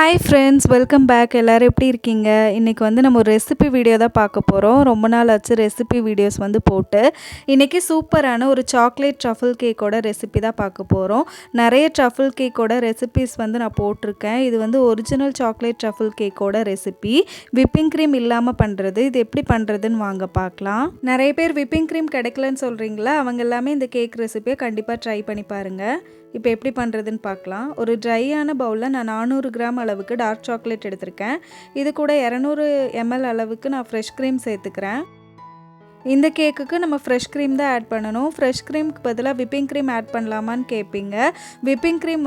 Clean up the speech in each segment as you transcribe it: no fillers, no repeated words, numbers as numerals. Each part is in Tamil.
Hi friends, welcome back. எல்லோரும் எப்படி இருக்கீங்க? இன்றைக்கி நம்ம ஒரு ரெசிபி வீடியோ தான் பார்க்க போகிறோம். ரொம்ப நாள் ஆச்சு ரெசிபி வீடியோஸ் போட்டு. இன்றைக்கி சூப்பரான ஒரு சாக்லேட் ட்ரஃபிள் கேக்கோட ரெசிபி தான் பார்க்க போகிறோம். நிறைய ட்ரஃபிள் கேக்கோட ரெசிபிஸ் நான் போட்டிருக்கேன். இது ஒரிஜினல் சாக்லேட் ட்ரஃபிள் கேக்கோட ரெசிபி. விப்பிங் க்ரீம் இல்லாமல் பண்ணுறது. இது எப்படி பண்ணுறதுன்னு வாங்க பார்க்கலாம். நிறைய பேர் விப்பிங் க்ரீம் கிடைக்கலன்னு சொல்கிறீங்களா? அவங்க எல்லாமே இந்த கேக் ரெசிபியை கண்டிப்பாக ட்ரை பண்ணி பாருங்கள். இப்போ எப்படி பண்ணுறதுன்னு பார்க்கலாம். ஒரு ட்ரையான பவுலில் நான் 400 கிராம் அளவுக்கு டார்க் சாக்லேட் எடுத்திருக்கேன். இது கூட 200 ml அளவுக்கு நான் ஃப்ரெஷ் க்ரீம் சேர்த்துக்கிறேன். இந்த கேக்குக்கு நம்ம ஃப்ரெஷ் க்ரீம் தான் ஆட் பண்ணணும். ஃப்ரெஷ் க்ரீம்க்கு பதிலாக விப்பிங் க்ரீம் ஆட் பண்ணலாமான்னு கேட்பீங்க. விப்பிங் க்ரீம்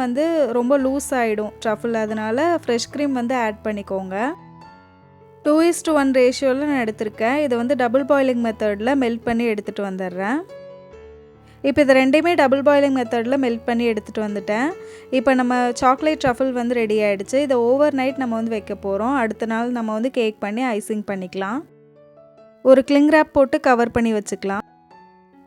ரொம்ப லூஸ் ஆகிடும் ட்ரஃபிள், அதனால் ஃப்ரெஷ் க்ரீம் ஆட் பண்ணிக்கோங்க. 2:1 ரேஷியோவில் நான் எடுத்திருக்கேன். இதை டபுள் பாயிலிங் மெத்தடில் மெல்ட் பண்ணி எடுத்துகிட்டு வந்துடுறேன். இப்போ இது ரெண்டையுமே டபுள் பாயிலிங் மெத்தடில் மெல்ட் பண்ணி எடுத்துகிட்டு வந்துட்டேன். இப்போ நம்ம சாக்லேட் ட்ரஃபிள் ரெடி ஆகிடுச்சு. இதை ஓவர் நைட் நம்ம வைக்க போகிறோம். அடுத்த நாள் நம்ம கேக் பண்ணி ஐசிங் பண்ணிக்கலாம். ஒரு கிளிங் ரேப் போட்டு கவர் பண்ணி வச்சுக்கலாம்.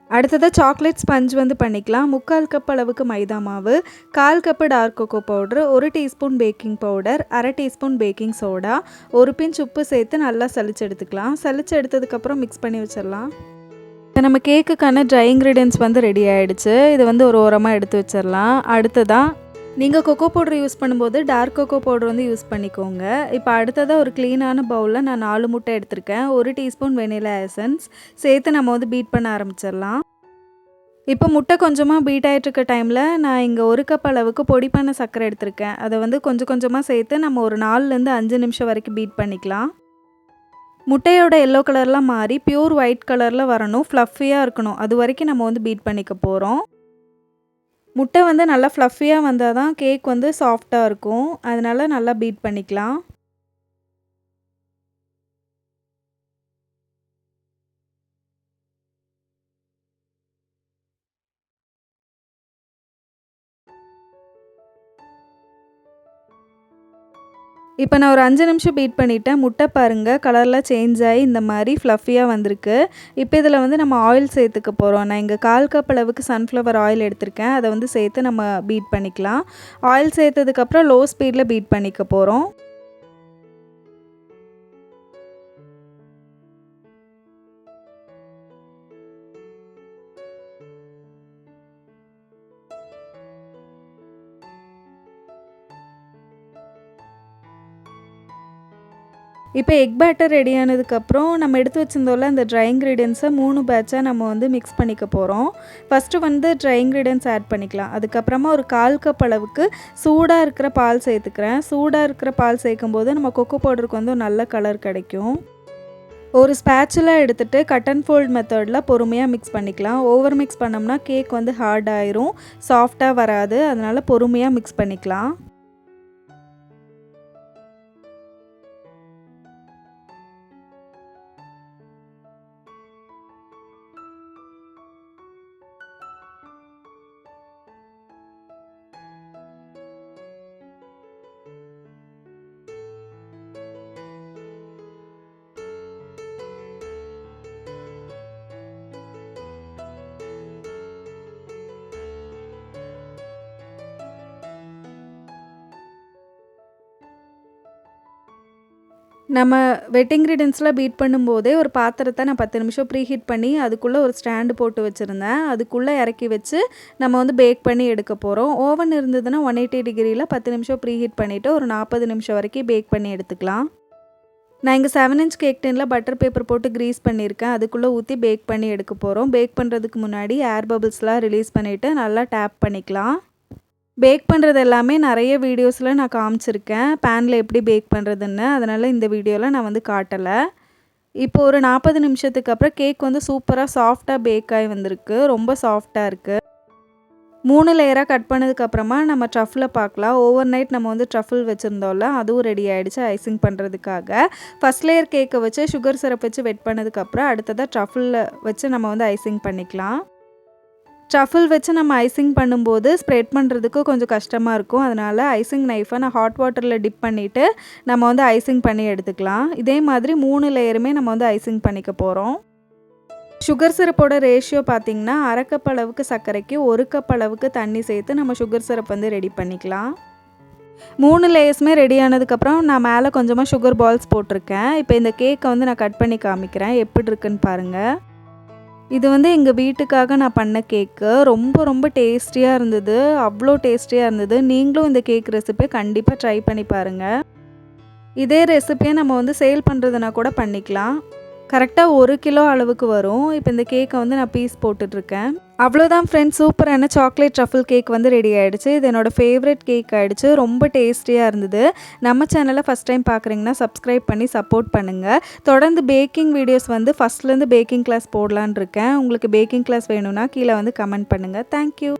அடுத்ததாக சாக்லேட் ஸ்பஞ்ச் பண்ணிக்கலாம். 3/4 கப் அளவுக்கு மைதா மாவு, 1/4 cup dark cocoa powder, 1 teaspoon baking powder, 1/2 teaspoon baking soda, ஒரு பிஞ்ச் உப்பு சேர்த்து நல்லா சலிச்சு எடுத்துக்கலாம். சலிச்சு எடுத்ததுக்கப்புறம் மிக்ஸ் பண்ணி வச்சிடலாம். நம்ம கேக்குக்கான ட்ரை இன்க்ரீடியன்ஸ் ரெடி ஆகிடுச்சு. இது ஒரு ஓரமாக எடுத்து வச்சிடலாம். அடுத்ததாக நீங்கள் கொக்கோ பவுடர் யூஸ் பண்ணும்போது டார்க் கொக்கோ பவுடர் யூஸ் பண்ணிக்கோங்க. இப்போ அடுத்ததாக ஒரு க்ளீனான பவுலில் நான் 4 முட்டை எடுத்திருக்கேன். 1 டீஸ்பூன் வெனிலா எசன்ஸ் சேர்த்து நம்ம பீட் பண்ண ஆரம்பிச்சிடலாம். இப்போ முட்டை கொஞ்சமாக பீட் ஆகிட்டு இருக்க டைமில் நான் இங்கே 1 கப் அளவுக்கு பொடி பண்ண சர்க்கரை எடுத்திருக்கேன். அதை கொஞ்சம் கொஞ்சமாக சேர்த்து நம்ம ஒரு 4லேருந்து 5 நிமிஷம் வரைக்கும் பீட் பண்ணிக்கலாம். முட்டையோட எல்லோ கலர்லாம் மாறி பியூர் ஒயிட் கலரில் வரணும், ஃப்ளஃபியாக இருக்கணும். அது வரைக்கும் நம்ம பீட் பண்ணிக்க போகிறோம். முட்டை நல்லா ஃப்ளஃபியாக வந்தால் தான் கேக் சாஃப்டாக இருக்கும். அதனால் நல்லா பீட் பண்ணிக்கலாம். இப்போ நான் ஒரு 5 நிமிஷம் பீட் பண்ணிவிட்டேன். முட்டை பாருங்கள் கலரில் சேஞ்ச் ஆகி இந்த மாதிரி ஃப்ளஃபியாக வந்திருக்கு. இப்போ இதில் நம்ம ஆயில் சேர்த்துக்க போகிறோம். நான் இங்கே 1/4 கப் அளவுக்கு சன்ஃப்ளவர் ஆயில் எடுத்திருக்கேன். அதை சேர்த்து நம்ம பீட் பண்ணிக்கலாம். ஆயில் சேர்த்ததுக்கப்புறம் லோ ஸ்பீடில் பீட் பண்ணிக்க போகிறோம். இப்போ எக் பேட்டர் ரெடி ஆனதுக்கப்புறம் நம்ம எடுத்து வச்சிருந்தோம்ல அந்த ட்ரை இன்க்ரீடியன்ஸை 3 பேட்சாக நம்ம மிக்ஸ் பண்ணிக்க போகிறோம். ஃபஸ்ட்டு ட்ரை இன்க்ரீடியன்ஸ் ஆட் பண்ணிக்கலாம். அதுக்கப்புறமா ஒரு 1/4 கப் அளவுக்கு சூடாக இருக்கிற பால் சேர்த்துக்கிறேன். சூடாக இருக்கிற பால் சேர்க்கும்போது நம்ம கொக்கோ பவுடருக்கு நல்ல கலர் கிடைக்கும். ஒரு ஸ்பேச்சுலா எடுத்துகிட்டு கட் அண்ட் ஃபோல்ட் மெத்தடில் பொறுமையாக மிக்ஸ் பண்ணிக்கலாம். ஓவர் மிக்ஸ் பண்ணோம்னா கேக் ஹார்ட் ஆயிரும், சாஃப்டாக வராது. அதனால் பொறுமையாக மிக்ஸ் பண்ணிக்கலாம். நம்ம வெட் இன்க்ரீடியன்ஸ்லாம் பீட் பண்ணும்போதே ஒரு பாத்திரத்தை நான் 10 நிமிஷம் ப்ரீ ஹீட் பண்ணி அதுக்குள்ளே ஒரு ஸ்டாண்டு போட்டு வச்சுருந்தேன். அதுக்குள்ளே இறக்கி வச்சு நம்ம பேக் பண்ணி எடுக்க போகிறோம். ஓவன் இருந்ததுன்னா 180 டிகிரியில் 10 நிமிஷம் ப்ரீ ஹீட் பண்ணிவிட்டு ஒரு 40 நிமிஷம் வரைக்கும் பேக் பண்ணி எடுத்துக்கலாம். நான் இங்கே 7 இன்ச் கேக் டின்னில் பட்டர் பேப்பர் போட்டு க்ரீஸ் பண்ணியிருக்கேன். அதுக்குள்ளே ஊற்றி பேக் பண்ணி எடுக்க போகிறோம். பேக் பண்ணுறதுக்கு முன்னாடி ஏர் பபிள்ஸ்லாம் ரிலீஸ் பண்ணிவிட்டு நல்லா டேப் பண்ணிக்கலாம். பேக் பண்ணுறது எல்லாமே நிறைய வீடியோஸில் நான் காமிச்சிருக்கேன், பேனில் எப்படி பேக் பண்ணுறதுன்னு. அதனால் இந்த வீடியோவில் நான் காட்டலை. இப்போ ஒரு 40 நிமிஷத்துக்கு அப்புறம் கேக் சூப்பராக சாஃப்டாக பேக் ஆகி வந்திருக்கு. ரொம்ப சாஃப்டாக இருக்குது. 3 லேயராக கட் பண்ணதுக்கப்புறமா நம்ம ட்ரஃபில் பார்க்கலாம். ஓவர் நைட் நம்ம ட்ரஃபிள் வச்சுருந்தோம்ல, அதுவும் ரெடி ஆகிடுச்சு ஐசிங் பண்ணுறதுக்காக. ஃபஸ்ட் லேயர் கேக்கை வச்சு சுகர் சிரப் வச்சு வெட் பண்ணதுக்கப்புறம் அடுத்ததாக ட்ரஃபிளில் வச்சு நம்ம ஐசிங் பண்ணிக்கலாம். ட்ரஃபிள் வச்சு நம்ம ஐசிங் பண்ணும்போது ஸ்ப்ரெட் பண்ணுறதுக்கு கொஞ்சம் கஷ்டமாக இருக்கும். அதனால் ஐசிங் நைஃபை நான் ஹாட் வாட்டரில் டிப் பண்ணிவிட்டு நம்ம ஐசிங் பண்ணி எடுத்துக்கலாம். இதே மாதிரி 3 லேயருமே நம்ம ஐசிங் பண்ணிக்க போகிறோம். சுகர் சிரப்போட ரேஷியோ பார்த்திங்கன்னா 1/2 கப் அளவுக்கு சர்க்கரைக்கு 1 கப் அளவுக்கு தண்ணி சேர்த்து நம்ம சுகர் சிரப் ரெடி பண்ணிக்கலாம். 3 லேயர்ஸுமே ரெடி ஆனதுக்கப்புறம் நான் மேலே கொஞ்சமாக சுகர் பால்ஸ் போட்டிருக்கேன். இப்போ இந்த கேக்கை வந்து நான் கட் பண்ணி காமிக்கிறேன், எப்படி இருக்குன்னு பாருங்கள். இது வந்து எங்கள் வீட்டுக்காக நான் பண்ண கேக்கு. ரொம்ப ரொம்ப டேஸ்டியாக இருந்தது, அவ்வளோ டேஸ்டியாக இருந்தது. நீங்களும் இந்த கேக் ரெசிபியை கண்டிப்பாக ட்ரை பண்ணி பாருங்கள். இதே ரெசிபியை நம்ம வந்து சேல் பண்ணுறதுனா கூட பண்ணிக்கலாம். கரெக்டாக 1 கிலோ அளவுக்கு வரும். இப்போ இந்த கேக்கை வந்து நான் பீஸ் போட்டுட்ருக்கேன். அவ்வளோதான் ஃப்ரெண்ட்ஸ், சூப்பரான சாக்லேட் ட்ரஃபிள் கேக் வந்து ரெடி ஆகிடுச்சு. இது என்னோடய ஃபேவரட் கேக் ஆகிடுச்சு. ரொம்ப டேஸ்டியாக இருந்தது. நம்ம சேனலை ஃபஸ்ட் டைம் பார்க்குறீங்கன்னா சப்ஸ்கிரைப் பண்ணி சப்போர்ட் பண்ணுங்கள். தொடர்ந்து பேக்கிங் வீடியோஸ் வந்து ஃபஸ்ட்லேருந்து பேக்கிங் கிளாஸ் போடலான்னு இருக்கேன். உங்களுக்கு பேக்கிங் கிளாஸ் வேணும்னா கீழே வந்து கமெண்ட் பண்ணுங்கள். தேங்க்யூ.